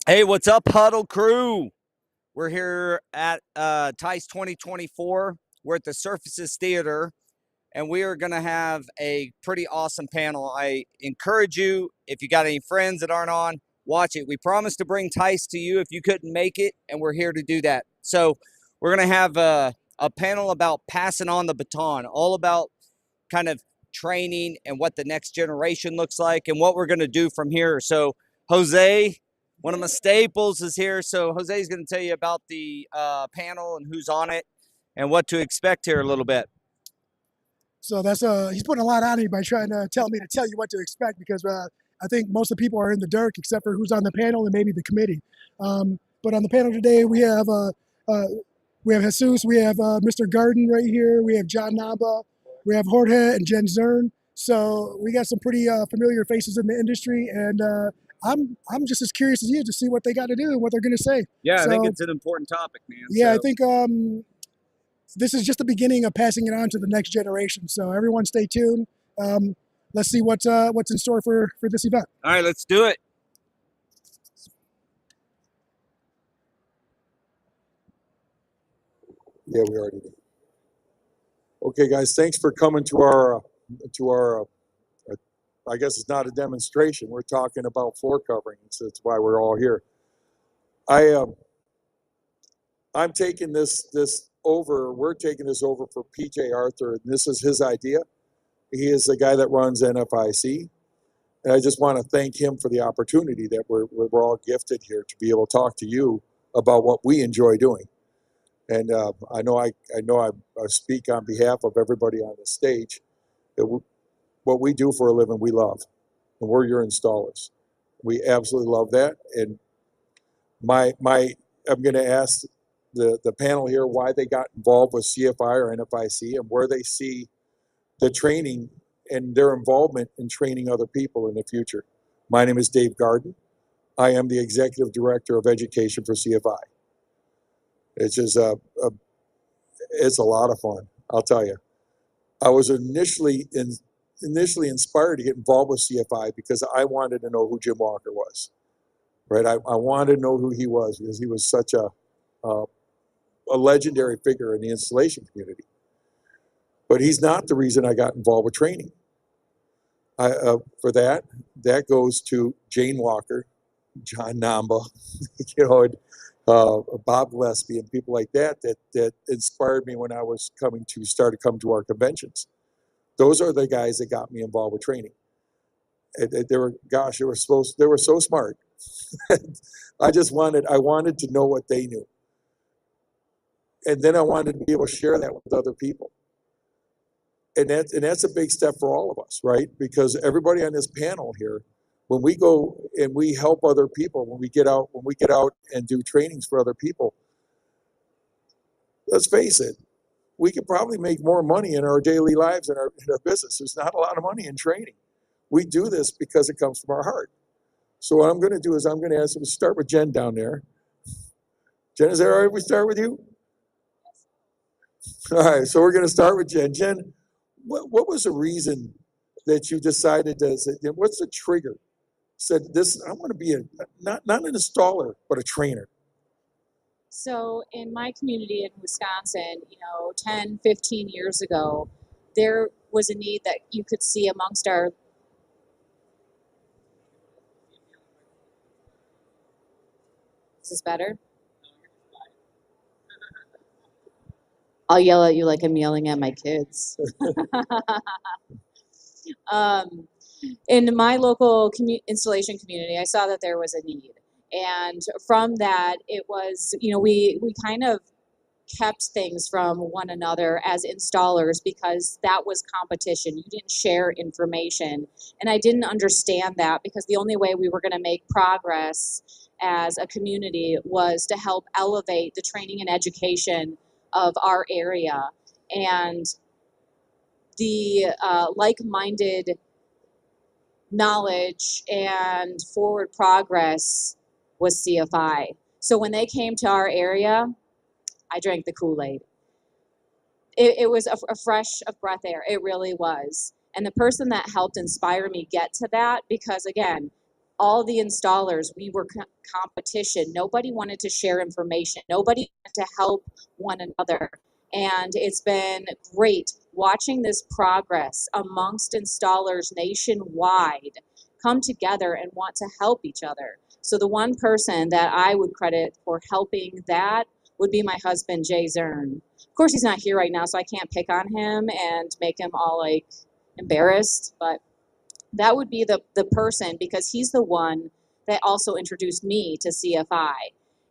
Hey, what's up, Huddle crew? We're here at TICE 2024. We're at the Surfaces Theater, and we are going to have a pretty awesome panel. I encourage you, if you got any friends that aren't on, watch it. We promised to bring TICE to you if you couldn't make it, and we're here to do that. So we're going to have a panel about passing on the baton, all about kind of training and what the next generation looks like and what we're going to do from here. So Jose, one of my staples, is here. So Jose is going to tell you about the panel and who's on it and what to expect here a little bit. So that's he's putting a lot on me by trying to tell me to tell you what to expect because I think most of the people are in the dark except for who's on the panel and maybe the committee. But on the panel today we have Jesus, we have Mr. Garden right here, we have John Namba, we have Jorge and Jen Zern. So we got some pretty familiar faces in the industry, and I'm just as curious as you to see what they got to do and what they're going to say. Yeah, so, I think it's an important topic, man. Yeah, so. I think this is just the beginning of passing it on to the next generation. So everyone stay tuned. Let's see what's in store for this event. All right, let's do it. Yeah, we already did. Okay, guys, thanks for coming to our I guess it's not a demonstration. We're talking about floor covering. So that's why we're all here. I'm taking this over. We're taking this over for PJ Arthur, and this is his idea. He is the guy that runs NFIC, and I just want to thank him for the opportunity that we're all gifted here to be able to talk to you about what we enjoy doing. And I know I speak on behalf of everybody on the stage that what we do for a living, we love, and we're your installers. We absolutely love that. And I'm going to ask the panel here why they got involved with CFI or NFIC and where they see the training and their involvement in training other people in the future. My name is Dave Garden. I am the Executive Director of Education for CFI. It's just it's a lot of fun, I'll tell you. I was initially inspired to get involved with CFI because I wanted to know who Jim Walker was, right? I wanted to know who he was because he was such a legendary figure in the installation community. But he's not the reason I got involved with training. For that goes to Jane Walker, John Namba, you know, and, Bob Gillespie and people like that inspired me when I was coming to our conventions. Those are the guys that got me involved with training. They were so smart. I wanted to know what they knew. And then I wanted to be able to share that with other people. And that's a big step for all of us, right? Because everybody on this panel here, when we go and we help other people, when we get out and do trainings for other people, let's face it, we could probably make more money in our daily lives in our business. There's not a lot of money in training. We do this because it comes from our heart. So what I'm going to do is I'm going to ask, we'll start with Jen down there. Jen, is that all right if we start with you? All right, so we're going to start with Jen. Jen, what was the reason that you decided to, what's the trigger? Said this, I want to be not an installer, but a trainer. So in my community in Wisconsin, 10, 15 years ago, there was a need that you could see amongst our. Is this better? I'll yell at you like I'm yelling at my kids. In my local installation community, I saw that there was a need. And from that, it was, we kind of kept things from one another as installers because that was competition. You didn't share information. And I didn't understand that because the only way we were going to make progress as a community was to help elevate the training and education of our area. And the like-minded knowledge and forward progress was CFI. So when they came to our area, I drank the Kool-Aid. It was a fresh of breath air. It really was. And the person that helped inspire me get to that, because again, all the installers, we were competition. Nobody wanted to share information. Nobody wanted to help one another. And it's been great watching this progress amongst installers nationwide come together and want to help each other. So the one person that I would credit for helping that would be my husband, Jay Zern. Of course, he's not here right now, so I can't pick on him and make him all like embarrassed, but that would be the person, because he's the one that also introduced me to CFI.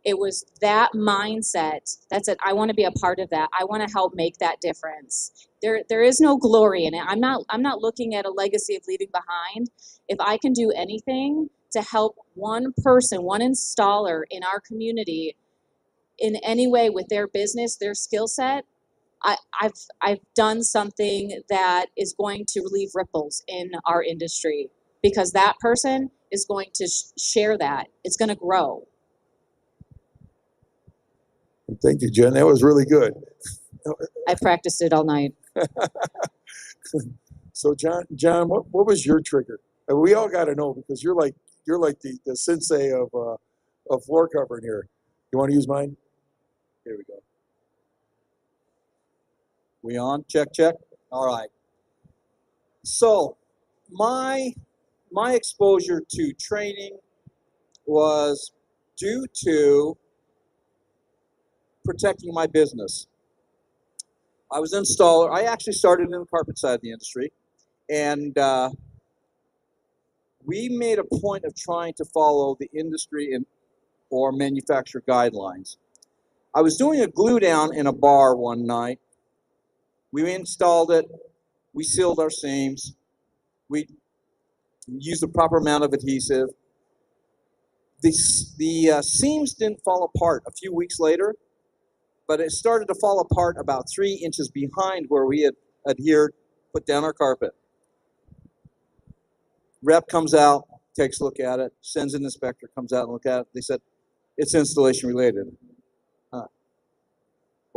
It was that mindset. That's it. I want to be a part of that. I want to help make that difference. There is no glory in it. I'm not looking at a legacy of leaving behind. If I can do anything to help one person, one installer in our community in any way with their business, their skill set, I've done something that is going to leave ripples in our industry, because that person is going to share that. It's going to grow. Thank you, Jen. That was really good. I practiced it all night. So John, what was your trigger? And we all got to know, because you're like the sensei of floor covering here. You want to use mine? Here we go. We on? Check, check. All right. So my exposure to training was due to protecting my business. I was an installer. I actually started in the carpet side of the industry, and we made a point of trying to follow the industry or manufacturer guidelines. I was doing a glue down in a bar one night. We installed it. We sealed our seams. We used the proper amount of adhesive. The seams didn't fall apart a few weeks later, but it started to fall apart about 3 inches behind where we had adhered, put down our carpet. Rep comes out, takes a look at it, sends an inspector, comes out and look at it. They said, it's installation related.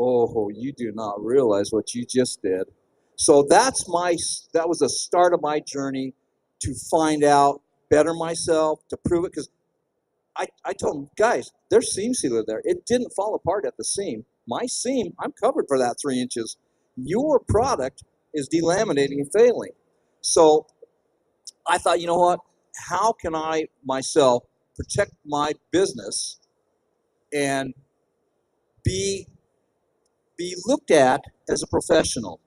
Oh, you do not realize what you just did. So that was the start of my journey to find out, better myself, to prove it. Because I told them, guys, there's seam sealer there. It didn't fall apart at the seam. My seam, I'm covered for that 3 inches. Your product is delaminating and failing. So I thought, you know what? How can I myself protect my business and be looked at as a professional?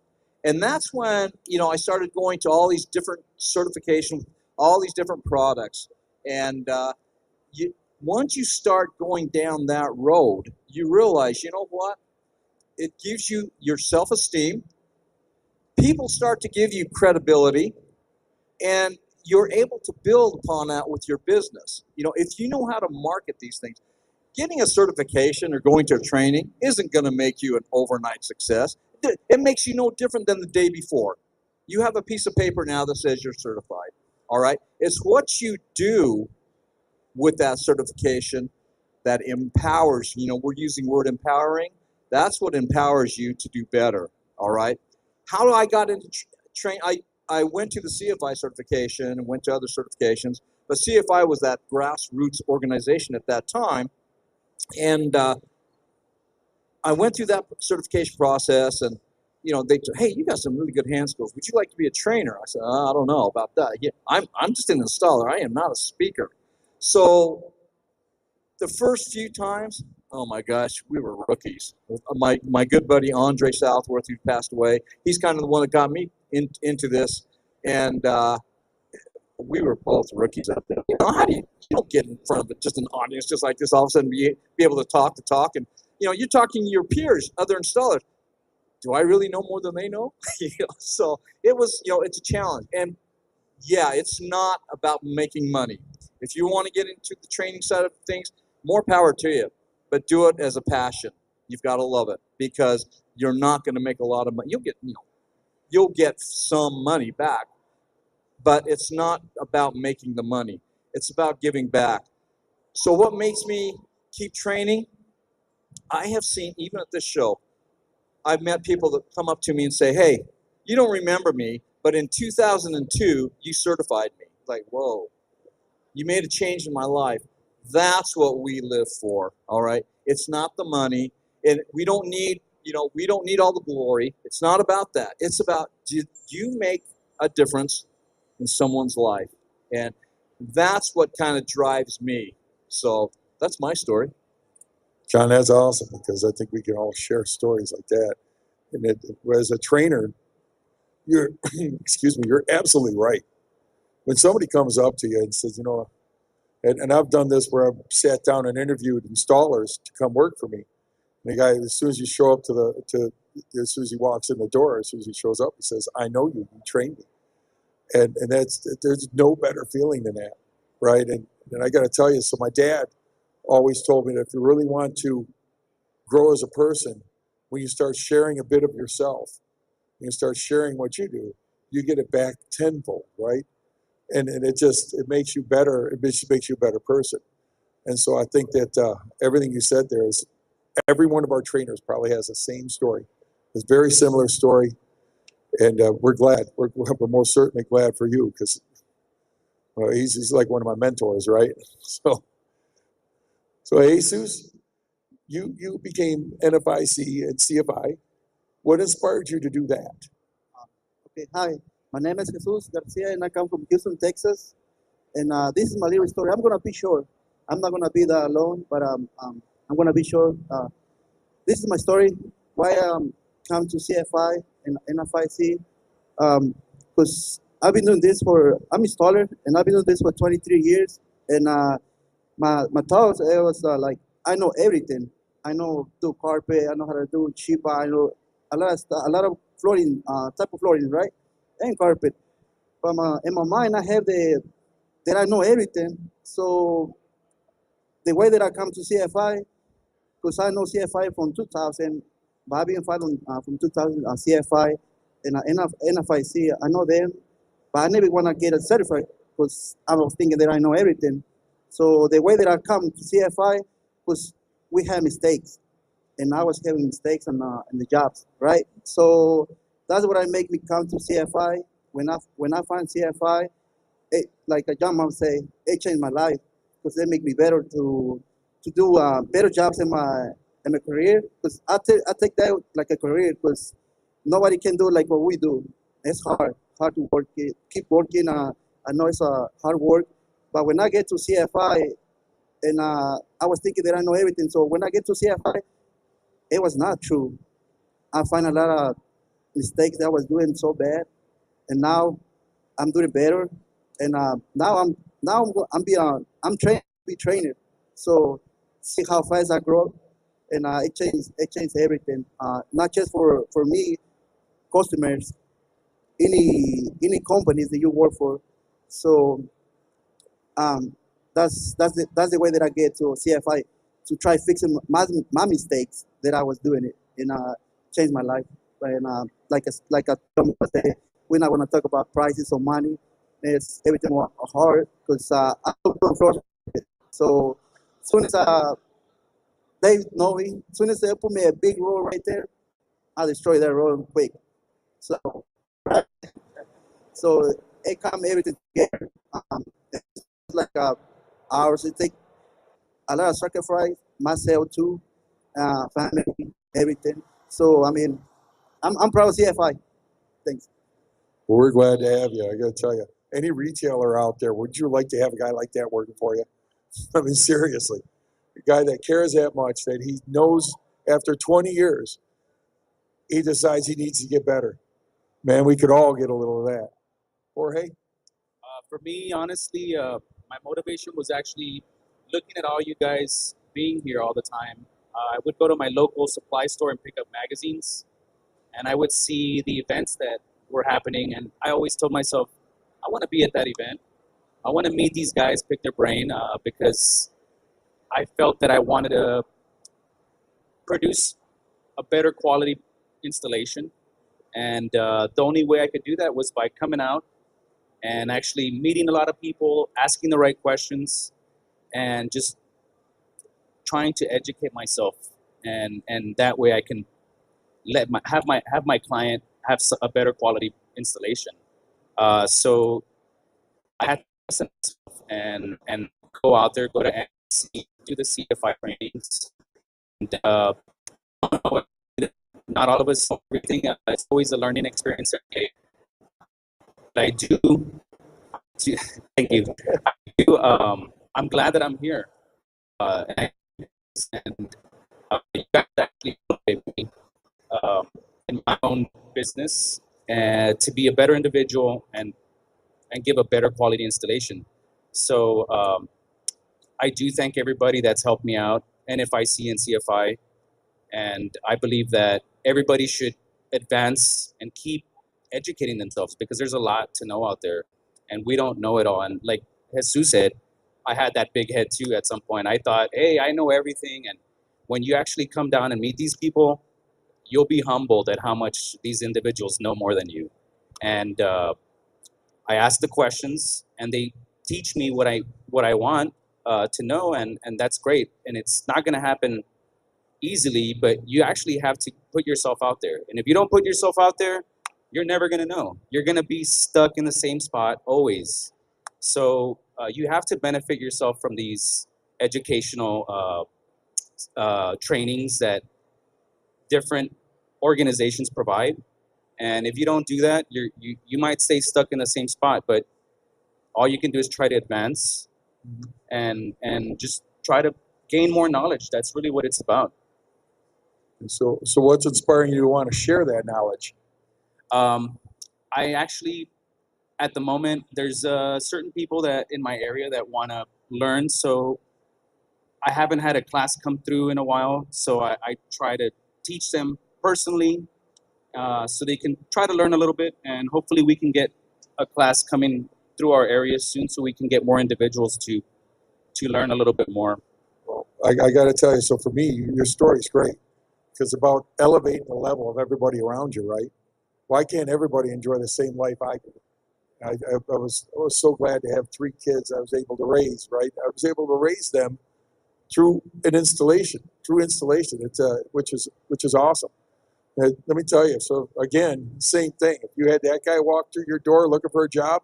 And that's when, I started going to all these different certifications, all these different products. And once you start going down that road, you realize, you know what? It gives you your self-esteem. People start to give you credibility, and you're able to build upon that with your business. If you know how to market these things, getting a certification or going to a training isn't going to make you an overnight success. It makes you no different than the day before. You have a piece of paper now that says you're certified, all right? It's what you do with that certification that empowers, we're using the word empowering. That's what empowers you to do better, all right? How I got into training, I went to the CFI certification and went to other certifications, but CFI was that grassroots organization at that time. And I went through that certification process, and they said, hey, you got some really good hand skills. Would you like to be a trainer? I said, I don't know about that. Yeah, I'm just an installer. I am not a speaker. So the first few times, oh my gosh, we were rookies. My good buddy Andre Southworth, who passed away, he's kind of the one that got me into this, and we were both rookies out there. How do you don't get in front of just an audience just like this, all of a sudden be able to talk, and you're talking to your peers, other installers. Do I really know more than they know? So it was, it's a challenge. And yeah, it's not about making money. If you want to get into the training side of things, more power to you, but do it as a passion. You've got to love it, because you're not going to make a lot of money. You'll get some money back, but it's not about making the money. It's about giving back. So what makes me keep training? I have seen, even at this show, I've met people that come up to me and say, hey, you don't remember me, but in 2002, you certified me. Like, whoa. You made a change in my life. That's what we live for. All right. It's not the money, and we don't need, we don't need all the glory. It's not about that. It's about, did you make a difference in someone's life? And that's what kind of drives me. So that's my story. John, that's awesome, because I think we can all share stories like that. And as a trainer, you're, excuse me, you're absolutely right. When somebody comes up to you and says, and I've done this where I've sat down and interviewed installers to come work for me. And the guy, as soon as you show up as soon as he walks in the door, as soon as he shows up, he says, "I know you. You trained me." And there's no better feeling than that, right? And I got to tell you, so my dad always told me that if you really want to grow as a person, when you start sharing a bit of yourself, when you start sharing what you do, you get it back tenfold, right? And it makes you better. It just makes you a better person. And so I think that everything you said there is, every one of our trainers probably has the same story. It's a very similar story. And we're glad. We're most certainly glad for you, because he's like one of my mentors, right? So Jesus, you became NFIC and CFI. What inspired you to do that? Okay, hi. My name is Jesus Garcia, and I come from Houston, Texas. And this is my little story. I'm gonna be short. I'm not gonna be that alone, but I'm gonna be short. This is my story. Why I come to CFI and NFIC? Because I've been doing this I'm installer, and I've been doing this for 23 years. And my thoughts, it was like, I know everything. I know do carpet. I know how to do chipa. I know a lot of stuff, a lot of flooring, type of flooring, right? And carpet. But in my mind, I have that I know everything. So the way that I come to CFI, because I know CFI from 2000, but I've been following from 2000 CFI and NFIC. I know them, but I never want to get it certified because I was thinking that I know everything. So the way that I come to CFI, because we have mistakes, and I was having mistakes in the jobs, right? So that's what I make me come to CFI. When I find CFI, like a John Mom say, it changed my life because they make me better to do better jobs in my career. Because I take that like a career, because nobody can do like what we do. It's hard to work it, keep working. I know it's hard work, but when I get to CFI, and I was thinking that I know everything. So when I get to CFI, it was not true. I find a lot of mistakes that I was doing so bad, and now I'm doing better. And I'm trained to be trainer. So see how fast I grow, and it changed everything. Not just for me, customers, any companies that you work for. So that's the way that I get to CFI, to try fixing my mistakes that I was doing it, and change my life. And like a say, we're not going to talk about prices or money. It's everything hard because I don't do floor. So as soon as they know me, as soon as they put me a big roll right there, I destroy that roll quick. So so it come everything together. It's like hours. It take a lot of sacrifice, myself too, family, everything. So I mean, I'm proud of CFI. Thanks. Well, we're glad to have you. I got to tell you, any retailer out there, would you like to have a guy like that working for you? I mean, seriously, a guy that cares that much that he knows after 20 years, he decides he needs to get better. Man, we could all get a little of that. Jorge? For me, honestly, my motivation was actually looking at all you guys being here all the time. I would go to my local supply store and pick up magazines, and I would see the events that were happening, and I always told myself, I want to be at that event. I want to meet these guys, pick their brain, because I felt that I wanted to produce a better quality installation, and the only way I could do that was by coming out and actually meeting a lot of people, asking the right questions, and just trying to educate myself, and that way I can have my client have a better quality installation. So I had to and go out there, go to NC, do the CFI trainings. And, not all of us know everything. It's always a learning experience. Okay. But I do. Thank you. I'm glad that I'm here. And you guys actually motivate me in my own business to be a better individual and give a better quality installation. So I do thank everybody that's helped me out, NFIC and CFI, and I believe that everybody should advance and keep educating themselves because there's a lot to know out there, and we don't know it all. And like Jesus said, I had that big head too at some point. I thought, hey, I know everything, and when you actually come down and meet these people, you'll be humbled at how much these individuals know more than you. And I ask the questions, and they teach me what I want to know, and that's great. And it's not going to happen easily, but you actually have to put yourself out there. And if you don't put yourself out there, you're never going to know. You're going to be stuck in the same spot always. So you have to benefit yourself from these educational trainings that different organizations provide. And if you don't do that, you might stay stuck in the same spot. But all you can do is try to advance and just try to gain more knowledge. That's really what it's about. And so what's inspiring you to want to share that knowledge? I actually, at the moment, there's certain people that in my area that want to learn. So I haven't had a class come through in a while. So I try to teach them personally so they can try to learn a little bit. And hopefully we can get a class coming through our area soon so we can get more individuals to learn a little bit more. Well, I got to tell you, so for me, your story's great. Because about elevating the level of everybody around you, right? Why can't everybody enjoy the same life I do? I was so glad to have 3 kids I was able to raise, right? I was able to raise them through installation, it's which is awesome. And let me tell you, so again, same thing. If you had that guy walk through your door looking for a job,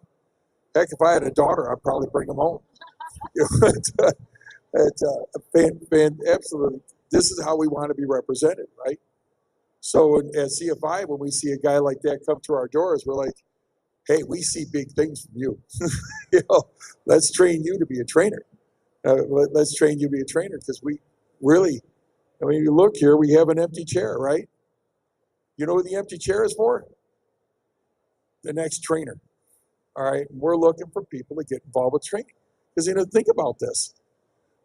heck, if I had a daughter, I'd probably bring him home. Absolutely. This is how we want to be represented, right? So at CFI, when we see a guy like that come through our doors, we're like, hey, we see big things from you. Let's train you to be a trainer. Let's train you to be a trainer because we really, I mean, you look here, we have an empty chair, right? You know what the empty chair is for? The next trainer. All right, we're looking for people to get involved with training. Because, think about this.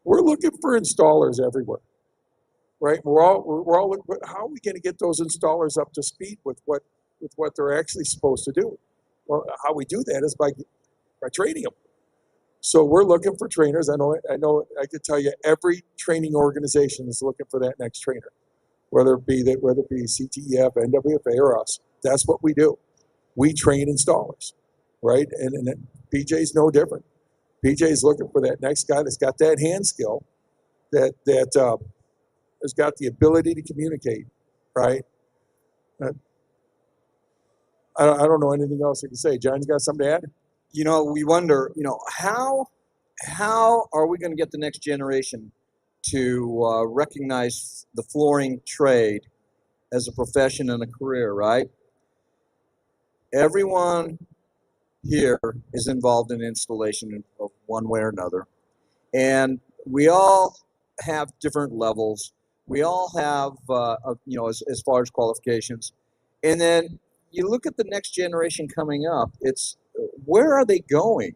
We're looking for installers everywhere. Right? We're all looking, but how are we going to get those installers up to speed with what they're actually supposed to do? Well, how we do that is by training them. So we're looking for trainers. I know. I could tell you every training organization is looking for that next trainer, whether it be CTEF, NWFA, or us. That's what we do. We train installers, right? And PJ's no different. PJ's looking for that next guy that's got that hand skill, that has got the ability to communicate, right? I don't know anything else I can say. John, you got something to add? We wonder, how are we going to get the next generation to recognize the flooring trade as a profession and a career, right? Everyone here is involved in installation of one way or another. And we all have different levels. We all have, as far as qualifications. And then you look at the next generation coming up, it's where are they going?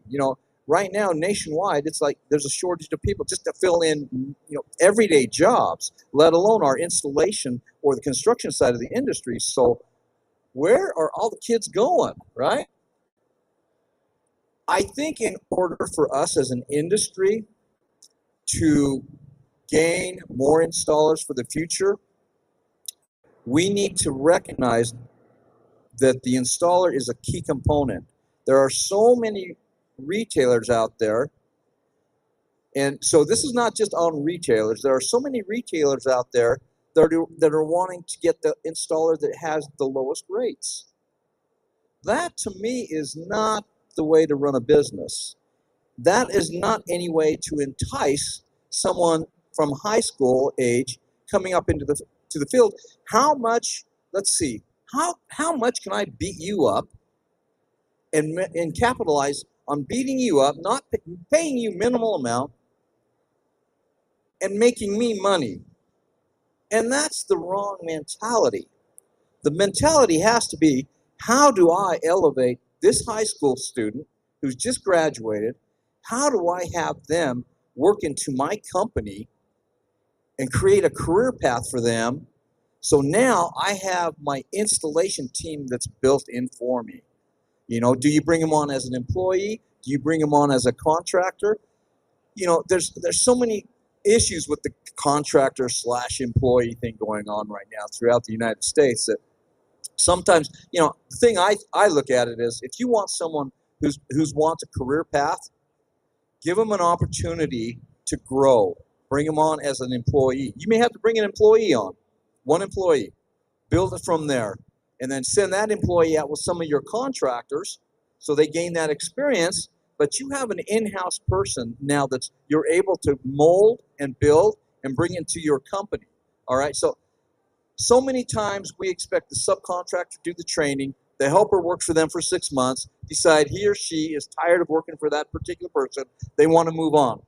Right now, nationwide, it's like there's a shortage of people just to fill in, everyday jobs, let alone our installation or the construction side of the industry. So where are all the kids going, right? I think in order for us as an industry to gain more installers for the future, we need to recognize that the installer is a key component. There are so many retailers out there, and so this is not just on retailers. There are so many retailers out there that are wanting to get the installer that has the lowest rates. That, to me, is not the way to run a business. that is not any way to entice someone from high school age coming up into the field. How much, let's see, how much can I beat you up and capitalize on beating you up, not paying you minimal amount and making me money? And that's the wrong mentality. The mentality has to be, how do I elevate this high school student who's just graduated? How do I have them work into my company and create a career path for them? So now I have my installation team that's built in for me. You know, do you bring them on as an employee? Do you bring them on as a contractor? You know, there's so many issues with the contractor / employee thing going on right now throughout the United States that sometimes, you know, the thing I look at it is, if you want someone who's wants a career path, give them an opportunity to grow. Bring them on as an employee. You may have to bring an employee on, one employee, build it from there, and then send that employee out with some of your contractors so they gain that experience. But you have an in-house person now that you're able to mold and build and bring into your company. All right, so many times we expect the subcontractor to do the training, the helper works for them for 6 months, decide he or she is tired of working for that particular person, they want to move on.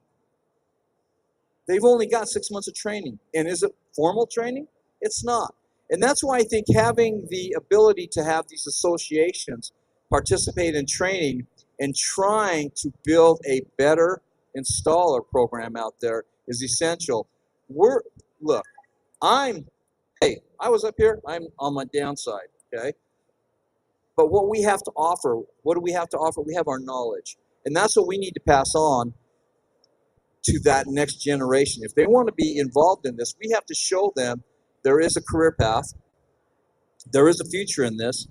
They've only got 6 months of training. And is it formal training? It's not. And that's why I think having the ability to have these associations participate in training and trying to build a better installer program out there is essential. Hey, I was up here, I'm on my downside, okay? But what we have to offer, what do we have to offer? We have our knowledge. And that's what we need to pass on to that next generation. If they want to be involved in this, we have to show them there is a career path, there is a future in this,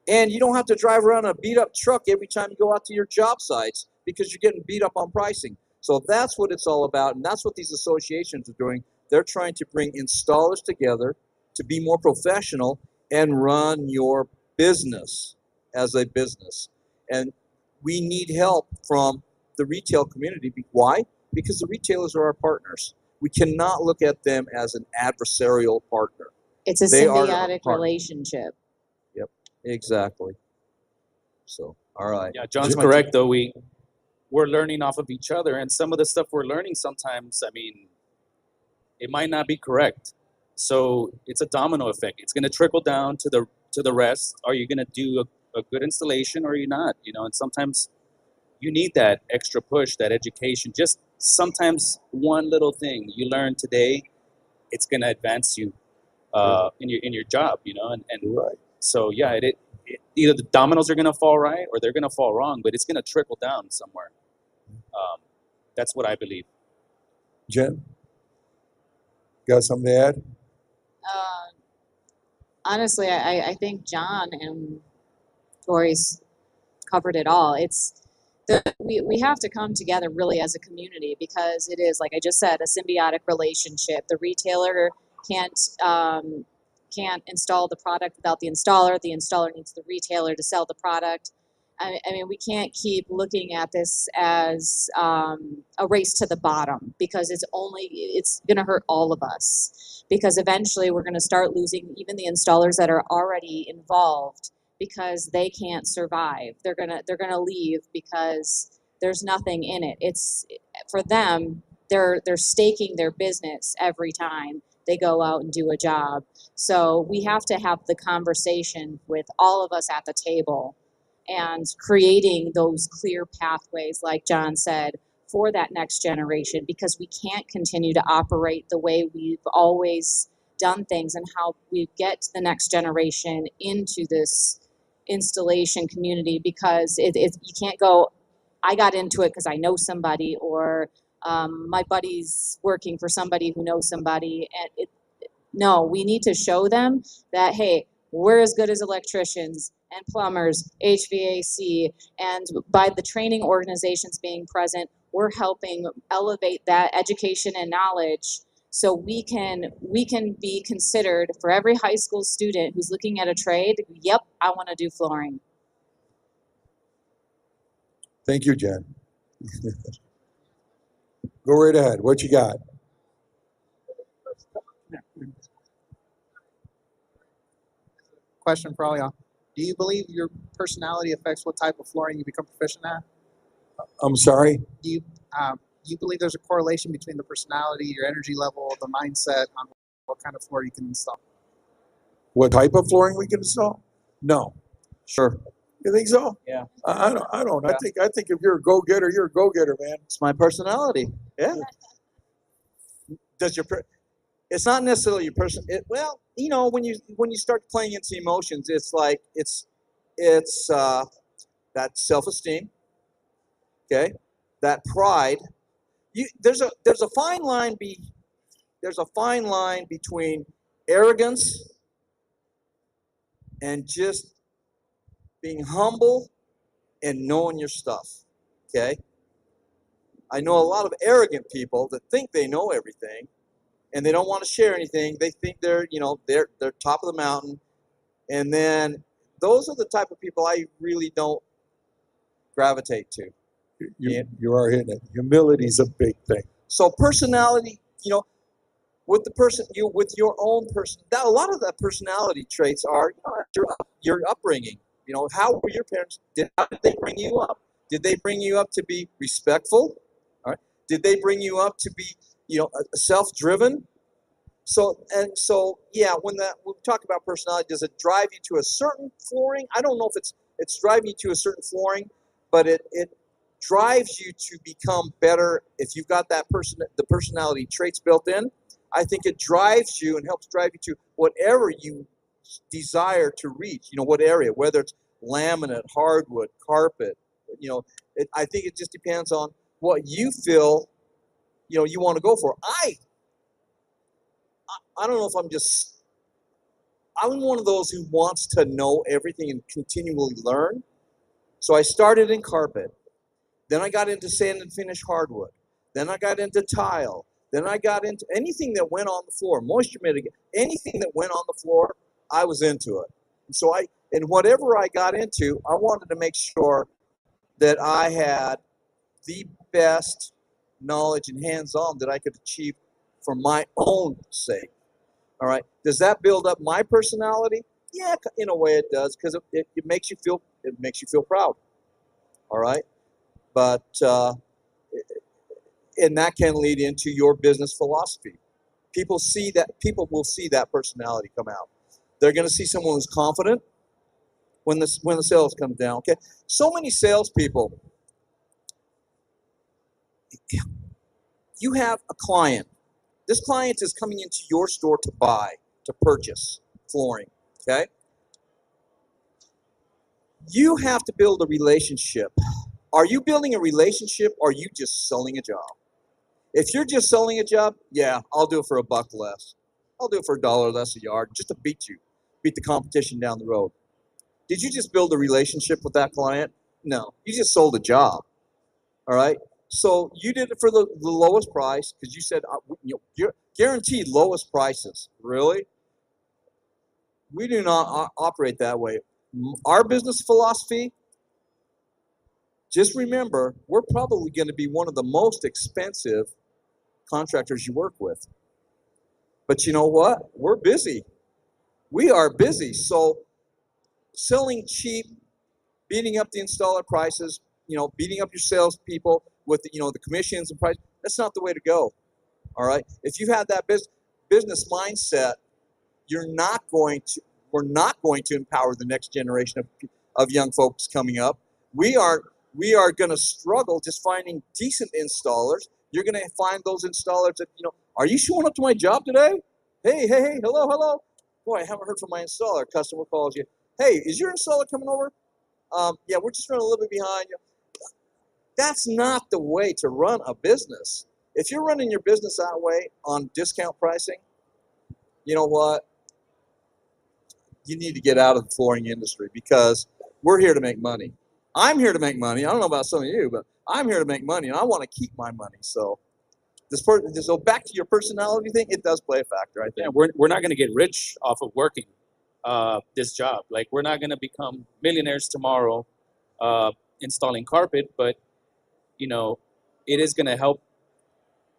and you don't have to drive around a beat up truck every time you go out to your job sites because you're getting beat up on pricing. So that's what it's all about, and that's what these associations are doing. They're trying to bring installers together to be more professional and run your business as a business. And we need help from the retail community. Why? Because the retailers are our partners. We cannot look at them as an adversarial partner. It's a They are our symbiotic partner. relationship. Yep, exactly. So, all right. Yeah, John's correct though. We're learning off of each other, and some of the stuff we're learning sometimes, I mean, it might not be correct. So it's a domino effect. It's going to trickle down to the rest. Are you going to do a good installation, or are you not? You know, and sometimes you need that extra push, that education. Just sometimes one little thing you learn today, it's going to advance you in your job. You know, and Right. so yeah, it either the dominoes are going to fall right or they're going to fall wrong, but it's going to trickle down somewhere. That's what I believe. Jen, got something to add? Honestly, I think John and Tori's covered it all. We have to come together really as a community, because it is, like I just said, a symbiotic relationship. The retailer can't install the product without the installer. The installer needs the retailer to sell the product. I mean, we can't keep looking at this as a race to the bottom, because it's going to hurt all of us, because eventually we're going to start losing even the installers that are already involved, because they can't survive. They're gonna leave because there's nothing in it. It's for them, they're staking their business every time they go out and do a job. So we have to have the conversation with all of us at the table and creating those clear pathways, like John said, for that next generation, because we can't continue to operate the way we've always done things, and how we get the next generation into this installation community, because you can't go, I got into it because I know somebody, or my buddy's working for somebody who knows somebody. And no, we need to show them that, hey, we're as good as electricians and plumbers, HVAC, and by the training organizations being present, we're helping elevate that education and knowledge, so we can be considered for every high school student who's looking at a trade. Yep, I want to do flooring. Thank you, Jen. Go right ahead. What you got? Question for all y'all. Do you believe your personality affects what type of flooring you become proficient at? I'm sorry? Do you believe there's a correlation between the personality, your energy level, the mindset on what kind of floor you can install? What type of flooring we can install? No. Sure. You think so? Yeah. I don't. Yeah. I think if you're a go-getter, you're a go-getter, man. It's my personality. Yeah. Does your it's not necessarily your person. Well, you know, when you start playing into emotions, it's like it's that self-esteem, okay, that pride. There's a fine line between arrogance and just being humble and knowing your stuff. Okay, I know a lot of arrogant people that think they know everything, and they don't want to share anything. They think they're top of the mountain, and then those are the type of people I really don't gravitate to. You are hitting it. Humility is a big thing. So personality, with with your own person, a lot of the personality traits are your upbringing. How were your parents? How did they bring you up? Did they bring you up to be respectful? All right. Did they bring you up to be, self-driven? So yeah, when we talk about personality, does it drive you to a certain flooring? I don't know if it's driving you to a certain flooring, but it drives you to become better if you've got the personality traits built in. I think it drives you and helps drive you to whatever you desire to reach. What area, whether it's laminate, hardwood, carpet. I think it just depends on what you feel. You want to go for. I don't know if I'm one of those who wants to know everything and continually learn. So I started in carpet. Then I got into sand and finish hardwood. Then I got into tile. Then I got into anything that went on the floor, moisture mitigation, anything that went on the floor, I was into it. And so whatever I got into, I wanted to make sure that I had the best knowledge and hands-on that I could achieve for my own sake. All right. Does that build up my personality? Yeah, in a way it does, because it makes you feel proud. All right. But and that can lead into your business philosophy. People will see that personality come out. They're going to see someone who's confident when the sales comes down. Okay. So many salespeople. You have a client. This client is coming into your store to purchase flooring, okay? You have to build a relationship. Are you building a relationship, or are you just selling a job? If you're just selling a job, yeah, I'll do it for $1 less. I'll do it for $1 less a yard, just to beat the competition down the road. Did you just build a relationship with that client? No, you just sold a job, all right? So you did it for the lowest price because you said you're guaranteed lowest prices. Really? We do not operate that way. Our business philosophy, just remember, we're probably going to be one of the most expensive contractors you work with. But you know what? We're busy. We are busy. So selling cheap, beating up the installer prices, beating up your salespeople with the commissions and price, that's not the way to go. All right. If you have that business mindset, we're not going to empower the next generation of young folks coming up. We are going to struggle just finding decent installers. You're going to find those installers that, are you showing up to my job today? Hey, hello. Boy, I haven't heard from my installer. Customer calls you. Hey, is your installer coming over? Yeah, we're just running a little bit behind. That's not the way to run a business. If you're running your business that way on discount pricing, you know what? You need to get out of the flooring industry, because we're here to make money. I'm here to make money. I don't know about some of you, but I'm here to make money, and I want to keep my money. So so back to your personality thing, it does play a factor, I think. Yeah, we're not going to get rich off of working this job. Like, we're not going to become millionaires tomorrow installing carpet, but you know, it is going to help.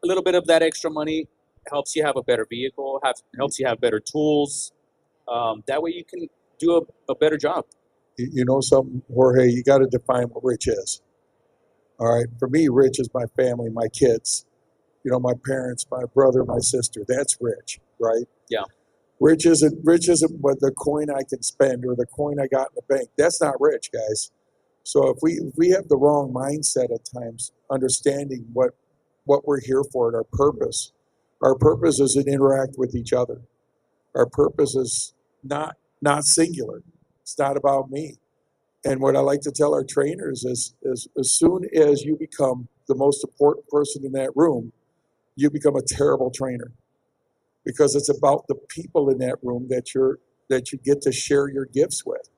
A little bit of that extra money helps you have a better vehicle, helps you have better tools. That way you can do a better job. You know something, Jorge, you got to define what rich is. All right. For me, rich is my family, my kids, you know, my parents, my brother, my sister. That's rich, right? Yeah. Rich isn't what the coin I can spend or the coin I got in the bank. That's not rich, guys. So if we have the wrong mindset at times, understanding what we're here for and our purpose is to interact with each other. Our purpose is not singular. It's not about me. And what I like to tell our trainers is as soon as you become the most important person in that room, you become a terrible trainer, because it's about the people in that room that you get to share your gifts with,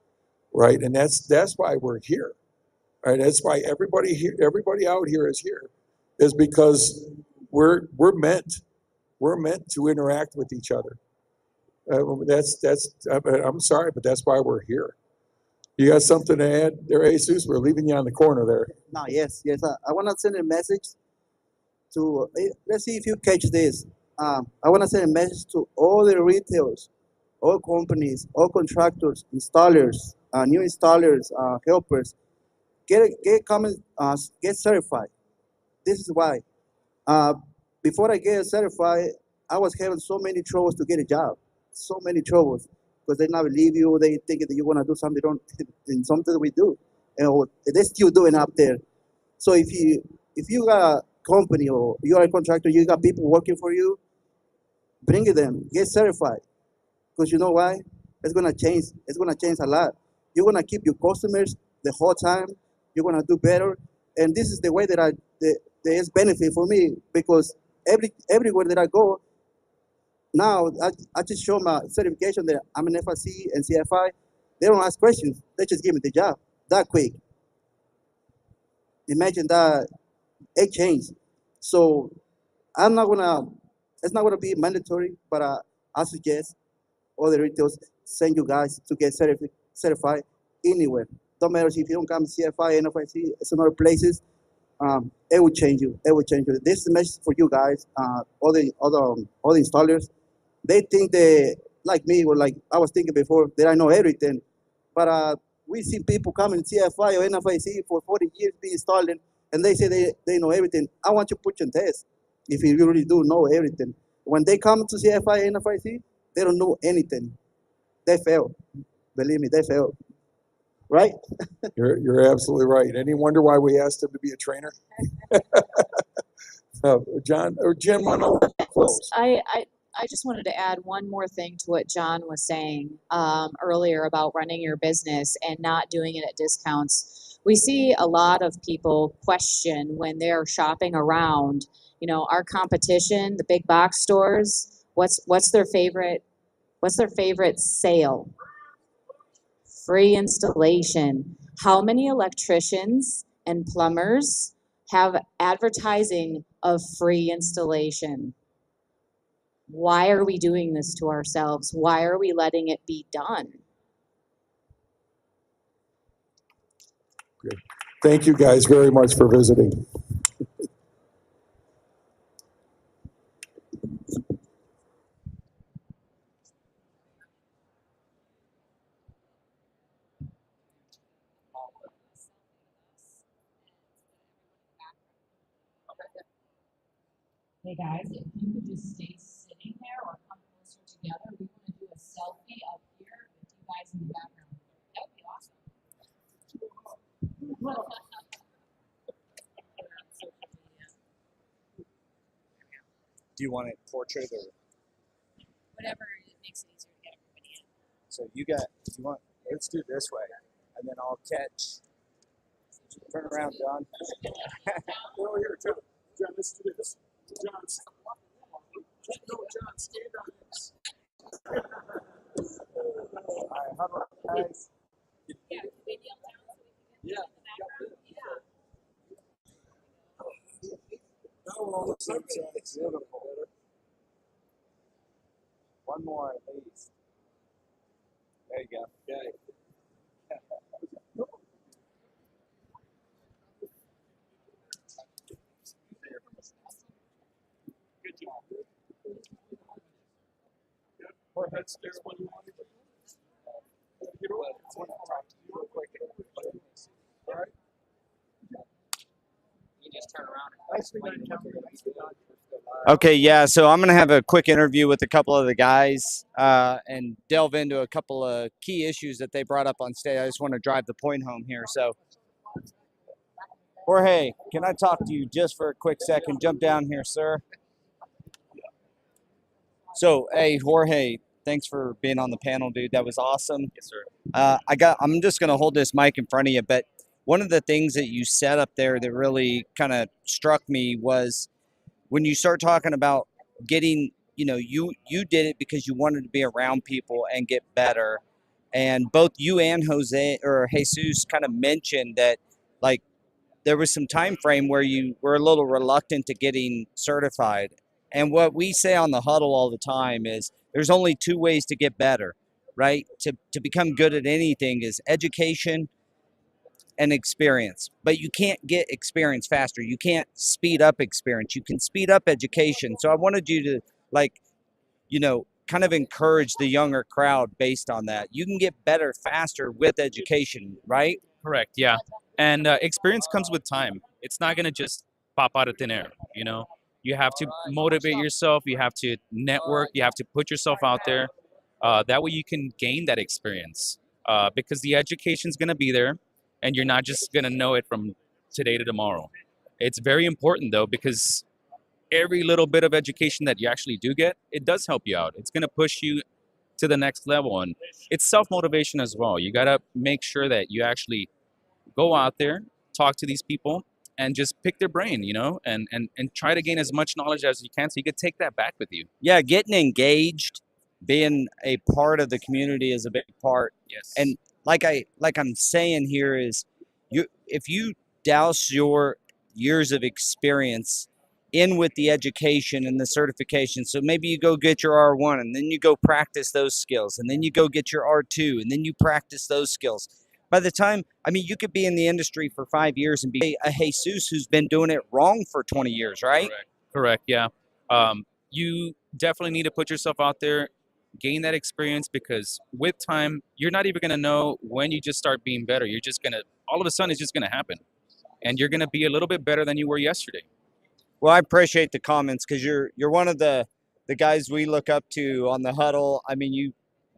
right? And that's why we're here, right? That's why everybody out here is because we're meant to interact with each other. I'm sorry, but that's why we're here. You got something to add there, Jesus? We're leaving you on the corner there. No, yes. I want to send a message to, let's see if you catch this. I want to send a message to all the retailers, all companies, all contractors, installers, new installers, helpers. Get certified. This is why. Before I get certified, I was having so many troubles to get a job. So many troubles, because they not believe you. They think that you want to do something they don't, in something we do, and they're still doing up there. So if you got a company or you are a contractor, you got people working for you, bring them, get certified, because you know why? It's gonna change. It's gonna change a lot. You're gonna keep your customers the whole time. You're gonna do better, and this is the way that there is benefit for me, because everywhere that I go now, I just show my certification that I'm an FIC and CFI. They don't ask questions. They just give me the job that quick. Imagine that exchange. So I'm not gonna. It's not gonna be mandatory, but I suggest all the retailers send you guys to get certified anywhere. Don't matter if you don't come CFI, NFIC, some other places. It will change you. It will change you. This is a message for you guys. All the installers. They think they like me, or like I was thinking before, that I know everything. But we see people coming CFI or NFIC for 40 years being installed, and they say they know everything. I want you to put your test if you really do know everything. When they come to CFI and NFIC, they don't know anything. They fail. Believe me, they fail. Right? You're absolutely right. Any wonder why we asked him to be a trainer? John or Jim, want to close? I just wanted to add one more thing to what John was saying earlier about running your business and not doing it at discounts. We see a lot of people question when they're shopping around, you know, our competition, the big box stores, what's their favorite sale? Free installation. How many electricians and plumbers have advertising of free installation? Why are we doing this to ourselves? Why are we letting it be done? Good. Thank you guys very much for visiting. Hey guys, if you could just stay sitting there or come closer together, we want to do a selfie up here with you guys in the background. That would be awesome. Do you want it portrait or? Whatever makes it easier to get everybody in. So let's do this way, and then I'll catch. Turn around, John. Over here, John. John, let's do this. John, no, John, stand on this. All right, huddle, guys. Yeah, can they kneel down so we can get in the background? Yeah. Now we're on the same side. Beautiful. One more at least. There you go. Okay. Okay, yeah. So I'm gonna have a quick interview with a couple of the guys and delve into a couple of key issues that they brought up on stage. I just want to drive the point home here. So, Jorge, can I talk to you just for a quick second? Jump down here, sir. So, hey, Jorge, thanks for being on the panel, dude. That was awesome. Yes, sir. I'm just gonna hold this mic in front of you, but one of the things that you said up there that really kind of struck me was when you start talking about getting, you did it because you wanted to be around people and get better. And both you and Jose or Jesus kind of mentioned that, like, there was some time frame where you were a little reluctant to getting certified. And what we say on the huddle all the time is there's only two ways to get better, right? To become good at anything is education and experience. But you can't get experience faster. You can't speed up experience. You can speed up education. So I wanted you to, like, kind of encourage the younger crowd based on that. You can get better faster with education, right? Correct. Yeah. And experience comes with time. It's not going to just pop out of thin air. You have to motivate yourself. You have to network. You have to put yourself out there. That way you can gain that experience because the education's going to be there and you're not just going to know it from today to tomorrow. It's very important, though, because every little bit of education that you actually do get, it does help you out. It's going to push you to the next level. And it's self-motivation as well. You got to make sure that you actually go out there, talk to these people, and just pick their brain, and try to gain as much knowledge as you can so you could take that back with you. Yeah, getting engaged, being a part of the community is a big part. Yes. And like I'm saying here is if you douse your years of experience in with the education and the certification. So maybe you go get your R1 and then you go practice those skills and then you go get your R2 and then you practice those skills. By the time, you could be in the industry for 5 years and be a Jesus who's been doing it wrong for 20 years, right? Correct. Yeah. You definitely need to put yourself out there, gain that experience, because with time, you're not even going to know when you just start being better. You're just going to, all of a sudden, it's just going to happen. And you're going to be a little bit better than you were yesterday. Well, I appreciate the comments because you're one of the guys we look up to on the huddle. You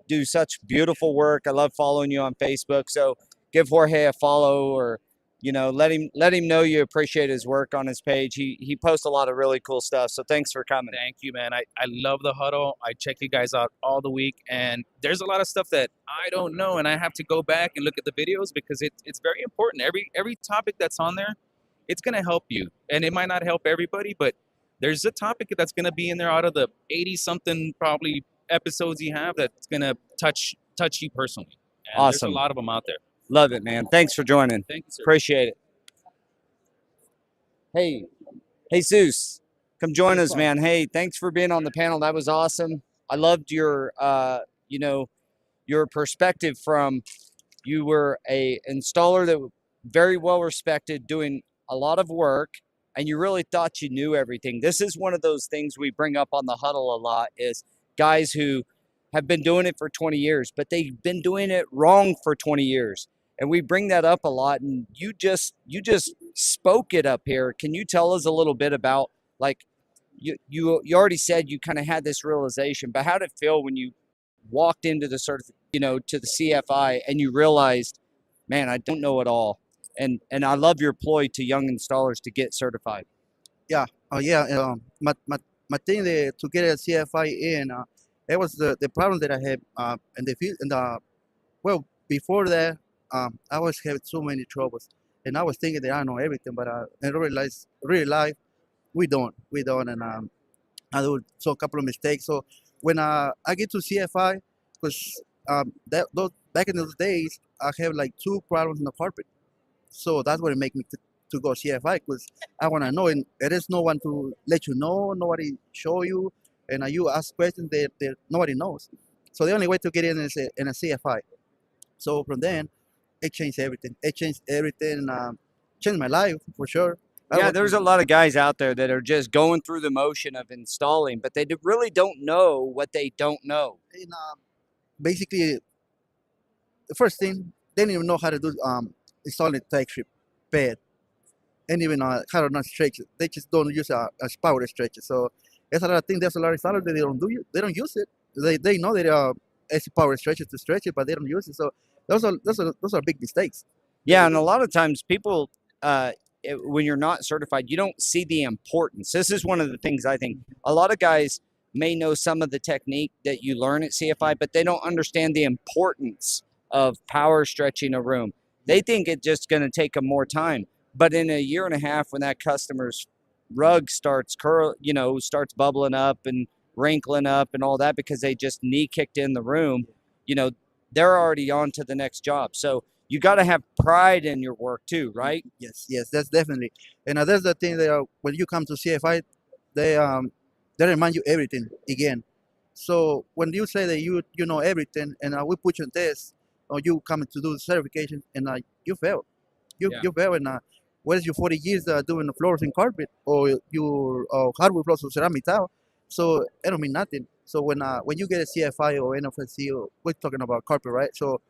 do such beautiful work. I love following you on Facebook. So give Jorge a follow, or let him know you appreciate his work on his page. He posts a lot of really cool stuff. So thanks for coming. Thank you, man. I love the huddle. I check you guys out all the week, and there's a lot of stuff that I don't know, and I have to go back and look at the videos because it's very important. Every topic that's on there, it's gonna help you, and it might not help everybody, but there's a topic that's gonna be in there out of the 80-something probably episodes you have that's gonna touch you personally. And Awesome. There's a lot of them out there. Love it, man. Thanks for joining. Thank you, sir. Appreciate it. Hey, Jesus, come join us, man. Hey, thanks for being on the panel. That was awesome. I loved your, your perspective from you were a installer that was very well respected, doing a lot of work, and you really thought you knew everything. This is one of those things we bring up on the huddle a lot is guys who have been doing it for 20 years, but they've been doing it wrong for 20 years. And we bring that up a lot, and you just spoke it up here. Can you tell us a little bit about, like, you already said you kind of had this realization, but how did it feel when you walked into the to the CFI and you realized, man, I don't know it all, and I love your ploy to young installers to get certified. Yeah. Oh, yeah. My thing to get a CFI in, it was the problem that I had in the field. Well, before that, I was having so many troubles, and I was thinking that I know everything, but in real life, we don't, and I do so a couple of mistakes. So when I get to CFI, because those back in those days, I have like 2 problems in the carpet. So that's what it made me to go CFI, because I want to know, and there is no one to let you know, nobody show you, and you ask questions that nobody knows. So the only way to get in is in a CFI. So from then, it changed everything. It changed everything, changed my life for sure. I Yeah, want there's a lot of guys out there that are just going through the motion of installing, but they really don't know what they don't know. and, basically, the first thing, they don't even know how to do installing a tech strip bed, and even how to not stretch it. They just don't use a power stretcher. So there's a lot of things. There's a lot of installers that they don't use it. They know that it's a power stretcher to stretch it, but they don't use it. So those are big mistakes. Yeah, and a lot of times people, when you're not certified, you don't see the importance. This is one of the things I think a lot of guys may know some of the technique that you learn at CFI, but they don't understand the importance of power stretching a room. They think it's just going to take them more time. But in a year and a half, when that customer's rug starts starts bubbling up and wrinkling up and all that because they just knee kicked in the room, they're already on to the next job. So you got to have pride in your work too, right? Yes, that's definitely. And that's the thing that when you come to CFI, they remind you everything again. So when you say that you know everything, and we put you on test, or you come to do the certification, and you fail, you fail, and what is your 40 years doing the floors and carpet, or your hardwood floors or ceramic tile? So it don't mean nothing. So when you get a CFI or NFSC, or we're talking about carpet, right? So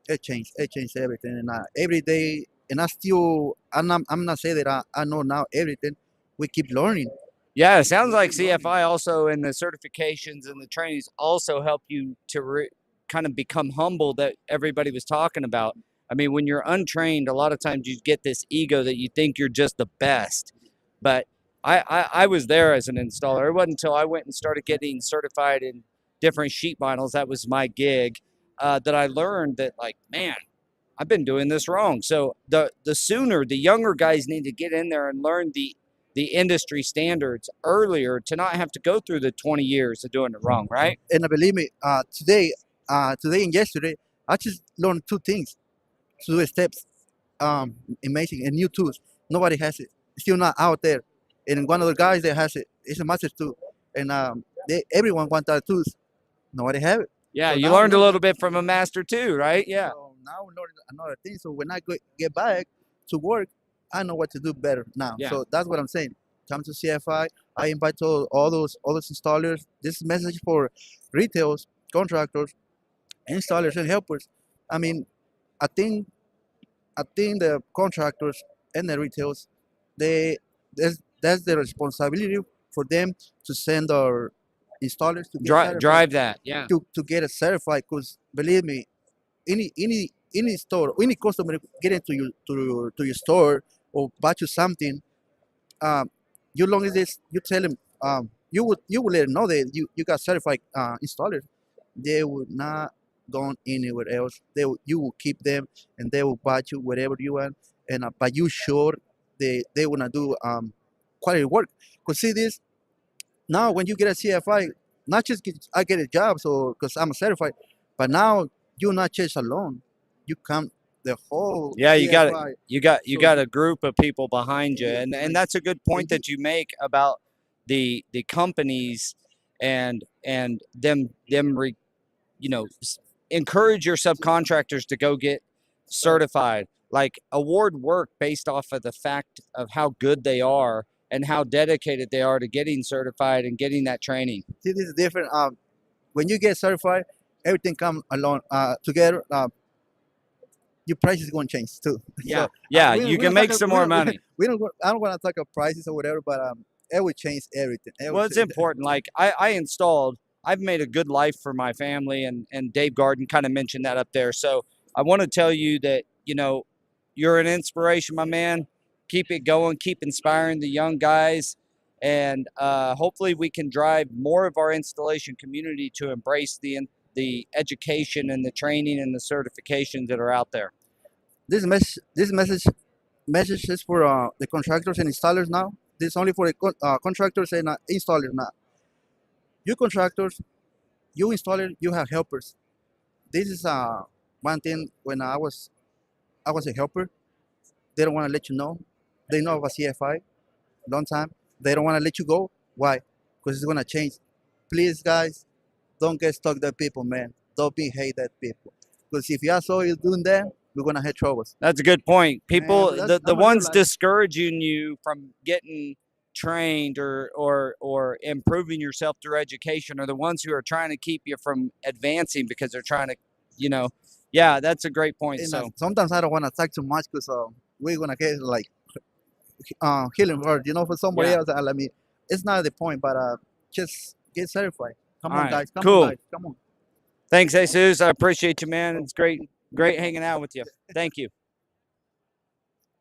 it changed everything, and every day, and I'm not saying that I know now everything. We keep learning. Yeah, it sounds like CFI also in the certifications and the trainings also help you to kind of become humble that everybody was talking about. I mean, when you're untrained, a lot of times you get this ego that you think you're just the best. But I was there as an installer. It wasn't until I went and started getting certified in different sheet vinyls, that was my gig, that I learned that, like, man, I've been doing this wrong. So the sooner the younger guys need to get in there and learn the industry standards earlier to not have to go through the 20 years of doing it wrong, right? And believe me, today and yesterday, I just learned two things, two steps, amazing and new tools. Nobody has it. It's still not out there. And one of the guys that has it is a master tool, and everyone wants that tools. Nobody have it. Yeah, So you now learned a we little bit from a master too, right? Yeah. So now we learn another thing. So when I get back to work, I know what to do better now. Yeah. So that's what I'm saying. Come to CFI. I invite all those installers. This message for retails, contractors, installers, and helpers. I mean, I think the contractors and the retails, that's their responsibility for them to send our installers to get certified, Drive that. Yeah. to get it certified. Because believe me, any store, any customer get into your store or buy you something, you long as you tell them, you will let them know that you got certified installers. They will not go anywhere else. You will keep them, and they will buy you whatever you want. And but you sure they wanna do quality work. Cause see this now when you get a CFI, not just I get a job so because I'm certified, but now you're not just alone. You come the whole Yeah, you got CFI. you So got a group of people behind you, yeah, and that's a good point that you make about the companies and them encourage your subcontractors to go get certified. Like, award work based off of the fact of how good they are and how dedicated they are to getting certified and getting that training. see, this is different. When you get certified, everything come along together. Your price is going to change too. Yeah, So yeah, we you we can don't make talk, some we more don't, money. we don't. I don't want to talk about prices or whatever, but it will change everything. Well, it's important. Like, I've made a good life for my family, and Dave Garden kind of mentioned that up there. So I want to tell you that, you're an inspiration, my man. Keep it going, keep inspiring the young guys. And hopefully we can drive more of our installation community to embrace the education and the training and the certifications that are out there. This message is for the contractors and installers now. This is only for the contractors and installers now. You contractors, you installer, you have helpers. This is one thing. When I was a helper, they don't want to let you know. They know about CFI long time. They don't want to let you go. Why? Because it's gonna change. Please, guys, don't get stuck that people, man. Don't be hate that people. Because if you saw you doing that, we're gonna have troubles. That's a good point. People, Man, the I'm ones realizing. discouraging you from getting trained or improving yourself through education are the ones who are trying to keep you from advancing because they're trying to, you know, yeah, that's a great point. And So sometimes I don't want to talk too much because we're gonna get like healing word, for somebody Yeah. else. I mean, it's not the point, but just get certified. Come All on, right, guys. Come cool. on, guys. Come on. Thanks, Jesus. I appreciate you, man. It's great hanging out with you. Thank you.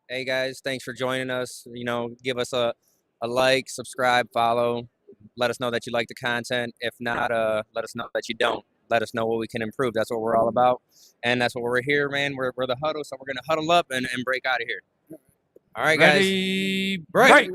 Hey guys, thanks for joining us. Give us a like, subscribe, follow. Let us know that you like the content. If not, let us know that you don't. Let us know what we can improve. That's what we're all about. And that's what we're here, man. We're the huddle, so we're gonna huddle up and break out of here. All right, guys. Ready, Break.